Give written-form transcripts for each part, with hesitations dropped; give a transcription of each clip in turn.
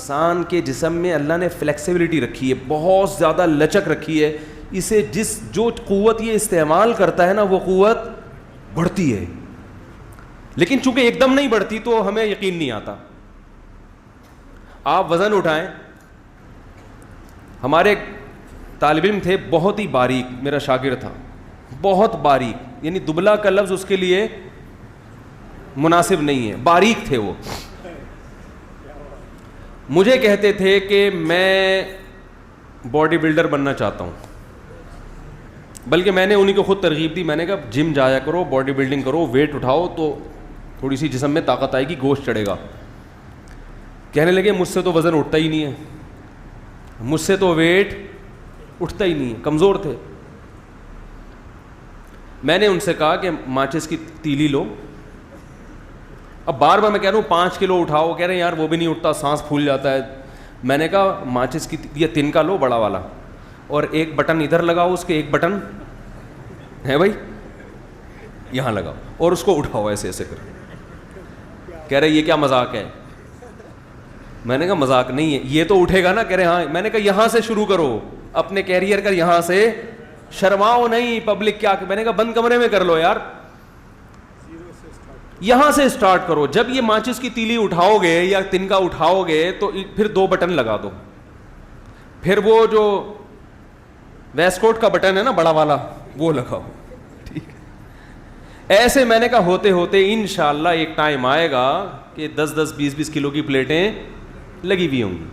انسان کے جسم میں اللہ نے فلیکسیبلٹی رکھی ہے, بہت زیادہ لچک رکھی ہے. اسے جو قوت یہ استعمال کرتا ہے نا وہ قوت بڑھتی ہے, لیکن چونکہ ایک دم نہیں بڑھتی تو ہمیں یقین نہیں آتا. آپ وزن اٹھائیں, ہمارے طالب علم تھے بہت ہی باریک, میرا شاگرد تھا بہت باریک, یعنی دبلا کا لفظ اس کے لیے مناسب نہیں ہے, باریک تھے وہ. مجھے کہتے تھے کہ میں باڈی بلڈر بننا چاہتا ہوں, بلکہ میں نے انہیں کو خود ترغیب دی. میں نے کہا جم جایا کرو, باڈی بلڈنگ کرو, ویٹ اٹھاؤ تو تھوڑی سی جسم میں طاقت آئے گی, گوشت چڑھے گا. کہنے لگے مجھ سے تو وزن اٹھتا ہی نہیں ہے, مجھ سے تو ویٹ اٹھتا ہی نہیں ہے, کمزور تھے. میں نے ان سے کہا کہ ماچس کی تیلی لو. اب بار بار میں کہہ رہا ہوں 5 کلو اٹھاؤ, کہہ رہے ہیں یار وہ بھی نہیں اٹھتا, سانس پھول جاتا ہے. میں نے کہا ماچس کی یہ تنکا لو بڑا والا, اور ایک بٹن ادھر لگاؤ, اس کے ایک بٹن ہے بھائی یہاں لگاؤ, اور اس کو اٹھاؤ ایسے ایسے کر. کہہ رہے یہ کیا مذاق ہے؟ میں نے کہا مذاق نہیں ہے, یہ تو اٹھے گا نا. کہہ رہے ہاں. میں نے کہا یہاں سے شروع کرو, اپنے کیریئر کا یہاں سے, شرماؤ نہیں. پبلک کیا, میں نے کہا بند کمرے میں کر لو یار, یہاں سے اسٹارٹ کرو. جب یہ ماچس کی تیلی اٹھاؤ گے یا تنکا اٹھاؤ گے تو پھر 2 بٹن لگا دو, پھر وہ جو ویسٹ کوٹ کا بٹن ہے نا بڑا والا وہ لگاؤ, ٹھیک ہے. ایسے میں نے کہا ہوتے ہوتے انشاءاللہ ایک ٹائم آئے گا کہ 10-10 20-20 کلو کی پلیٹیں لگی ہوئی ہوں گی.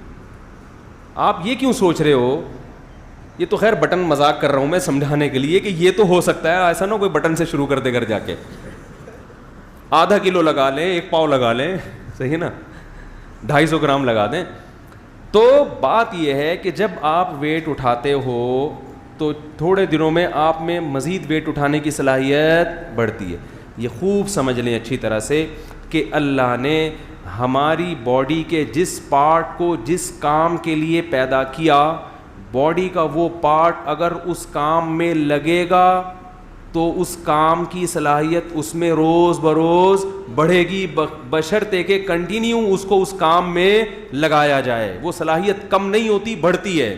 آپ یہ کیوں سوچ رہے ہو, یہ تو خیر بٹن مذاق کر رہا ہوں میں سمجھانے کے لیے کہ یہ تو ہو سکتا ہے, ایسا نہ کوئی بٹن سے شروع کر دے گھر جا کے. آدھا کلو لگا لیں, 1 پاؤ لگا لیں, صحیح ہے نا, 250 گرام لگا دیں. تو بات یہ ہے کہ جب آپ ویٹ اٹھاتے ہو تو تھوڑے دنوں میں آپ میں مزید ویٹ اٹھانے کی صلاحیت بڑھتی ہے. یہ خوب سمجھ لیں اچھی طرح سے کہ اللہ نے ہماری باڈی کے جس پارٹ کو جس کام کے لیے پیدا کیا, باڈی کا وہ پارٹ اگر اس کام میں لگے گا تو اس کام کی صلاحیت اس میں روز بروز بڑھے گی, بشرطے کہ کنٹینیو اس کو اس کام میں لگایا جائے. وہ صلاحیت کم نہیں ہوتی, بڑھتی ہے.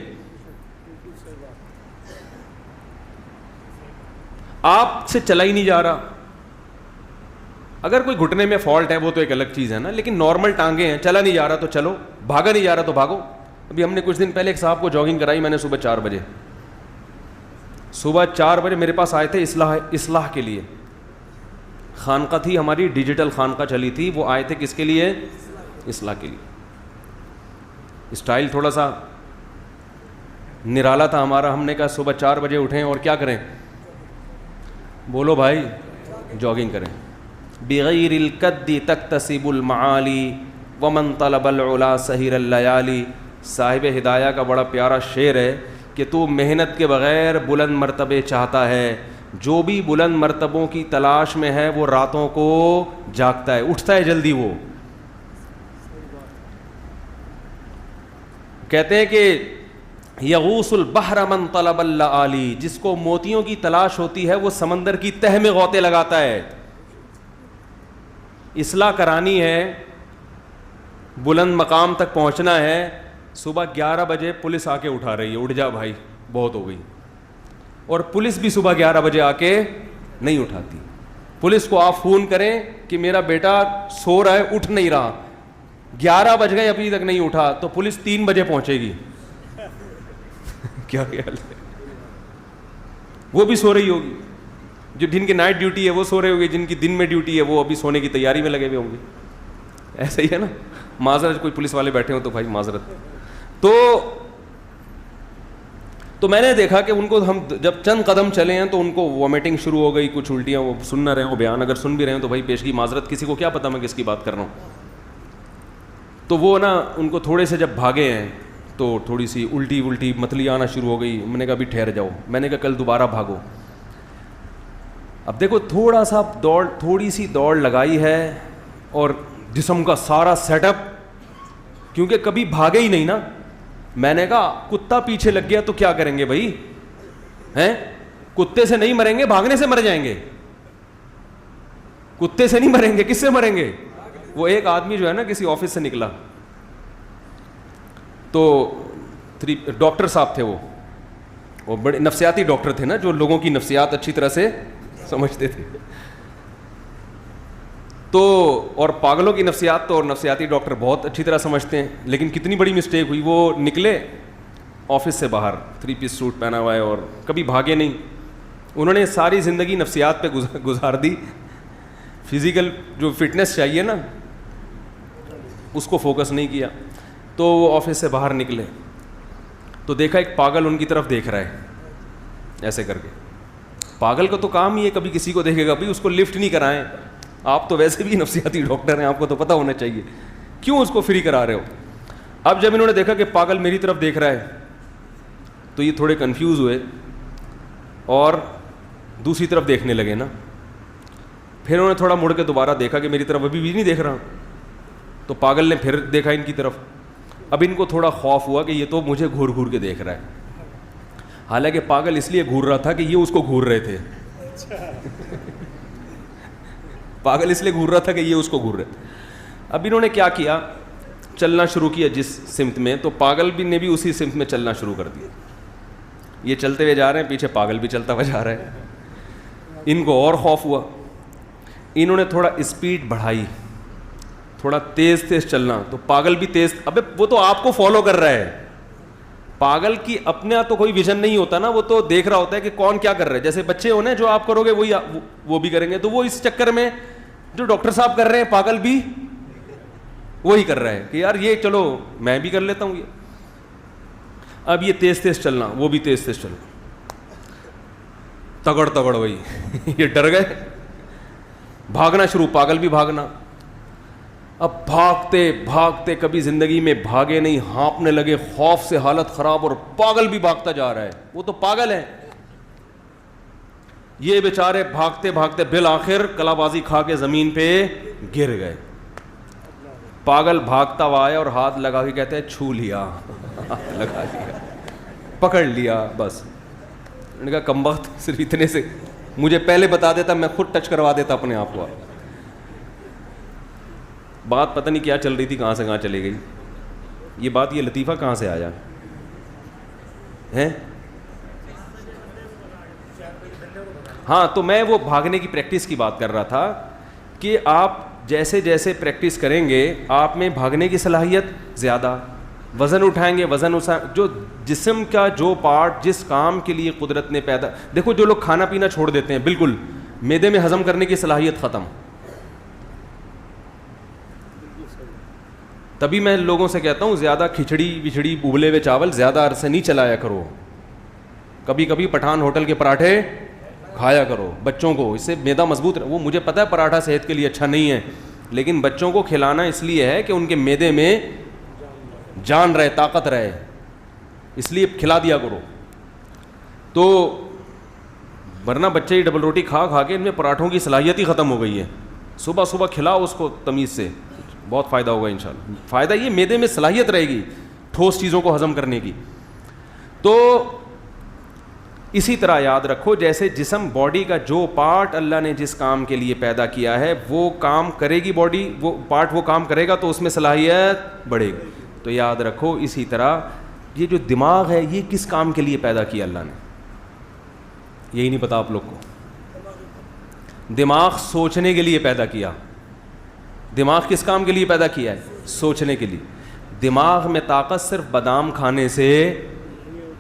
آپ سے چلا ہی نہیں جا رہا, اگر کوئی گھٹنے میں فالٹ ہے وہ تو ایک الگ چیز ہے نا, لیکن نارمل ٹانگیں ہیں, چلا نہیں جا رہا تو چلو, بھاگا نہیں جا رہا تو بھاگو. ابھی ہم نے کچھ دن پہلے ایک صاحب کو جاگنگ کرائی, میں نے صبح 4 بجے, صبح 4 بجے میرے پاس آئے تھے اصلاح کے لیے. خانقاہ تھی ہماری, ڈیجیٹل خانقاہ چلی تھی, وہ آئے تھے کس کے لیے؟ اصلاح کے لیے. اسٹائل تھوڑا سا نرالا تھا ہمارا. ہم نے کہا صبح 4 بجے اٹھیں اور کیا کریں؟ بولو بھائی جاگنگ کریں. بغیر القد تکتسب المعالی ومن طلب العلا سہر اللیالی. صاحب ہدایہ کا بڑا پیارا شعر ہے کہ تو محنت کے بغیر بلند مرتبے چاہتا ہے, جو بھی بلند مرتبوں کی تلاش میں ہے وہ راتوں کو جاگتا ہے, اٹھتا ہے جلدی. وہ کہتے ہیں کہ یغوص البحر من طلب اللآلی, جس کو موتیوں کی تلاش ہوتی ہے وہ سمندر کی تہ میں غوطے لگاتا ہے. اصلاح کرانی ہے, بلند مقام تک پہنچنا ہے, صبح 11 بجے پولیس آ کے اٹھا رہی ہے, اٹھ جا بھائی بہت ہو گئی. اور پولیس بھی صبح 11 بجے آ کے نہیں اٹھاتی. پولیس کو آپ فون کریں کہ میرا بیٹا سو رہا ہے, اٹھ نہیں رہا, 11 بج گئے ابھی تک نہیں اٹھا, تو پولیس 3 بجے پہنچے گی. کیا خیال ہے؟ وہ بھی سو رہی ہوگی, جو جن کی نائٹ ڈیوٹی ہے وہ سو رہے ہوگے, جن کی دن میں ڈیوٹی ہے وہ ابھی سونے کی تیاری میں لگے ہوئے ہوں گے. ایسا ہی ہے نا, معذرت, کوئی پولیس والے بیٹھے ہوں تو بھائی معذرت. تو میں نے دیکھا کہ ان کو ہم جب چند قدم چلے ہیں تو ان کو وومیٹنگ شروع ہو گئی, کچھ الٹیاں, وہ سن نہ رہے ہوں بیان, اگر سن بھی رہے ہیں تو بھائی پیشگی معذرت, کسی کو کیا پتہ میں کس کی بات کر رہا ہوں. تو وہ نا ان کو تھوڑے سے جب بھاگے ہیں تو تھوڑی سی الٹی متلی آنا شروع ہو گئی. میں نے کہا ابھی ٹھہر جاؤ, میں نے کہا کل دوبارہ بھاگو. اب دیکھو تھوڑی سی دوڑ لگائی ہے اور جسم کا سارا سیٹ اپ, کیونکہ کبھی بھاگے ہی نہیں نا. میں نے کہا کتا پیچھے لگ گیا تو کیا کریں گے بھائی, ہیں؟ کتے سے نہیں مریں گے, بھاگنے سے مر جائیں گے. کتے سے نہیں مریں گے, کس سے مریں گے؟ وہ ایک آدمی جو ہے نا کسی آفس سے نکلا, تو ڈاکٹر صاحب تھے وہ بڑے نفسیاتی ڈاکٹر تھے نا, جو لوگوں کی نفسیات اچھی طرح سے سمجھتے تھے. تو اور پاگلوں کی نفسیات تو اور نفسیاتی ڈاکٹر بہت اچھی طرح سمجھتے ہیں. لیکن کتنی بڑی مسٹیک ہوئی, وہ نکلے آفس سے باہر 3 پیس سوٹ پہنا ہوا ہے اور کبھی بھاگے نہیں. انہوں نے ساری زندگی نفسیات پہ گزار دی, فزیکل جو فٹنس چاہیے نا اس کو فوکس نہیں کیا. تو وہ آفس سے باہر نکلے تو دیکھا ایک پاگل ان کی طرف دیکھ رہا ہے ایسے کر کے. پاگل کا تو کام ہی ہے کبھی کسی کو دیکھے گا بھائی اس کو لفٹ نہیں کرائیں. آپ تو ویسے بھی نفسیاتی ڈاکٹر ہیں, آپ کو تو پتہ ہونا چاہیے کیوں اس کو فری کرا رہے ہو. اب جب انہوں نے دیکھا کہ پاگل میری طرف دیکھ رہا ہے تو یہ تھوڑے کنفیوز ہوئے اور دوسری طرف دیکھنے لگے نا. پھر انہوں نے تھوڑا مڑ کے دوبارہ دیکھا کہ میری طرف ابھی بھی نہیں دیکھ رہا. تو پاگل نے پھر دیکھا ان کی طرف. اب ان کو تھوڑا خوف ہوا کہ یہ تو مجھے گھور گھور کے دیکھ رہا ہے. حالانکہ پاگل اس لیے گھور رہا تھا کہ یہ اس کو گھور رہے تھے. پاگل اس لیے گھور رہا تھا کہ یہ اس کو گھور رہے تھے. اب انہوں نے کیا کیا, چلنا شروع کیا جس سمت میں, تو پاگل بھی نے بھی اسی سمت میں چلنا شروع کر دیا. یہ چلتے ہوئے جا رہے ہیں, پیچھے پاگل بھی چلتا ہوا جا رہا ہے. ان کو اور خوف ہوا, انہوں نے تھوڑا اسپیڈ بڑھائی, تھوڑا تیز تیز چلنا. تو پاگل بھی تیز, ابے وہ تو آپ کو فالو کر رہا ہے. پاگل کی اپنا تو کوئی ویژن نہیں ہوتا نا, وہ تو دیکھ رہا ہوتا ہے کہ کون کیا کر رہا ہے. جیسے بچے ہونے جو آپ کرو گے وہی وہ بھی کریں گے. تو وہ اس چکر میں جو ڈاکٹر صاحب کر رہے ہیں پاگل بھی وہی کر رہا ہے کہ یار یہ چلو میں بھی کر لیتا ہوں یہ. اب یہ تیز تیز چلنا, وہ بھی تیز تیز چلنا, تگڑ تگڑ وہی. یہ ڈر گئے, بھاگنا شروع, پاگل بھی بھاگنا. اب بھاگتے بھاگتے کبھی زندگی میں بھاگے نہیں, ہانپنے لگے خوف سے, حالت خراب, اور پاگل بھی بھاگتا جا رہا ہے. وہ تو پاگل ہے. یہ بیچارے بھاگتے بھاگتے بالآخر کلا بازی کھا کے زمین پہ گر گئے. پاگل بھاگتا ہوا آیا اور ہاتھ لگا کے کہتے ہیں چھو لیا, ہاتھ لگا لیا, پکڑ لیا. بس میں نے کہا کمبخت, صرف اتنے سے مجھے پہلے بتا دیتا, میں خود ٹچ کروا دیتا اپنے آپ کو. بات پتہ نہیں کیا چل رہی تھی, کہاں سے کہاں چلی گئی یہ بات. یہ لطیفہ کہاں سے آیا ہے؟ ہاں, تو میں وہ بھاگنے کی پریکٹس کی بات کر رہا تھا کہ آپ جیسے جیسے پریکٹس کریں گے آپ میں بھاگنے کی صلاحیت زیادہ, وزن اٹھائیں گے, جو جسم کا جو پارٹ جس کام کے لیے قدرت نے پیدا. دیکھو جو لوگ کھانا پینا چھوڑ دیتے ہیں بالکل, معدے میں ہضم کرنے کی صلاحیت ختم. تبھی میں لوگوں سے کہتا ہوں زیادہ کھچڑی وچھڑی ابلے ہوئے چاول زیادہ عرصے نہیں چلایا کرو. کبھی کبھی پٹھان ہوٹل کے پراٹھے کھایا کرو بچوں کو, اس سے معدہ مضبوط. وہ مجھے پتہ ہے پراٹھا صحت کے لیے اچھا نہیں ہے, لیکن بچوں کو کھلانا اس لیے ہے کہ ان کے معدے میں جان رہے, طاقت رہے, اس لیے کھلا دیا کرو. تو ورنہ بچے ہی ڈبل روٹی کھا کھا کے ان میں پراٹھوں کی صلاحیت ہی ختم ہو گئی ہے. صبح صبح کھلاؤ اس کو تمیز سے, بہت فائدہ ہوگا انشاءاللہ. فائدہ یہ معدے میں صلاحیت رہے گی ٹھوس چیزوں کو ہضم کرنے کی. تو اسی طرح یاد رکھو جیسے جسم باڈی کا جو پارٹ اللہ نے جس کام کے لیے پیدا کیا ہے وہ کام کرے گی, باڈی وہ پارٹ وہ کام کرے گا تو اس میں صلاحیت بڑھے گی. تو یاد رکھو اسی طرح یہ جو دماغ ہے یہ کس کام کے لیے پیدا کیا اللہ نے, یہی نہیں پتا آپ لوگ کو. دماغ سوچنے کے لیے پیدا کیا. دماغ کس کام کے لیے پیدا کیا ہے؟ سوچنے کے لیے. دماغ میں طاقت صرف بادام کھانے سے.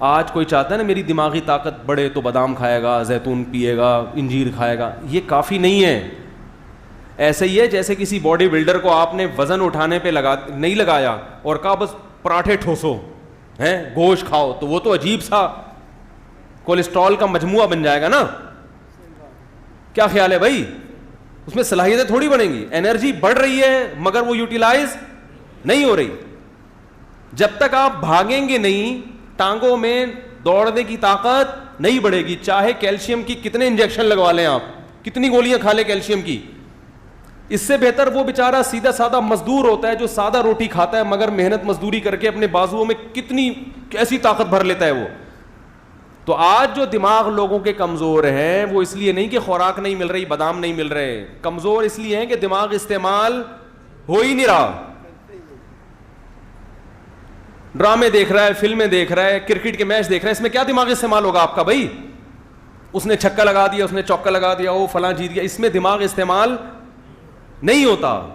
آج کوئی چاہتا ہے نا میری دماغی طاقت بڑھے تو بادام کھائے گا, زیتون پیے گا, انجیر کھائے گا. یہ کافی نہیں ہے. ایسے ہی ہے جیسے کسی باڈی بلڈر کو آپ نے وزن اٹھانے پہ نہیں لگایا اور کہا بس پراٹھے ٹھوسو ہیں, گوشت کھاؤ, تو وہ تو عجیب سا کولیسٹرول کا مجموعہ بن جائے گا نا. کیا خیال ہے بھائی؟ اس میں صلاحیتیں تھوڑی بنیں گی. انرجی بڑھ رہی ہے مگر وہ یوٹیلائز نہیں ہو رہی. جب تک آپ بھاگیں گے نہیں, ٹانگوں میں دوڑنے کی طاقت نہیں بڑھے گی. چاہے کیلشیم کی کتنے انجیکشن لگوا لیں آپ, کتنی گولیاں کھا لیں کیلشیم کی, اس سے بہتر وہ بیچارہ سیدھا سادہ مزدور ہوتا ہے جو سادہ روٹی کھاتا ہے مگر محنت مزدوری کر کے اپنے بازوؤں میں کیسی طاقت بھر لیتا ہے وہ. تو آج جو دماغ لوگوں کے کمزور ہیں وہ اس لیے نہیں کہ خوراک نہیں مل رہی, بادام نہیں مل رہے, کمزور اس لیے ہیں کہ دماغ استعمال ہو ہی نہیں رہا. ڈرامے دیکھ رہا ہے, فلمیں دیکھ رہا ہے, کرکٹ کے میچ دیکھ رہا ہے, اس میں کیا دماغ استعمال ہوگا آپ کا بھائی؟ اس نے چھکا لگا دیا, اس نے چوکا لگا دیا, وہ فلاں جیت گیا, اس میں دماغ استعمال نہیں ہوتا.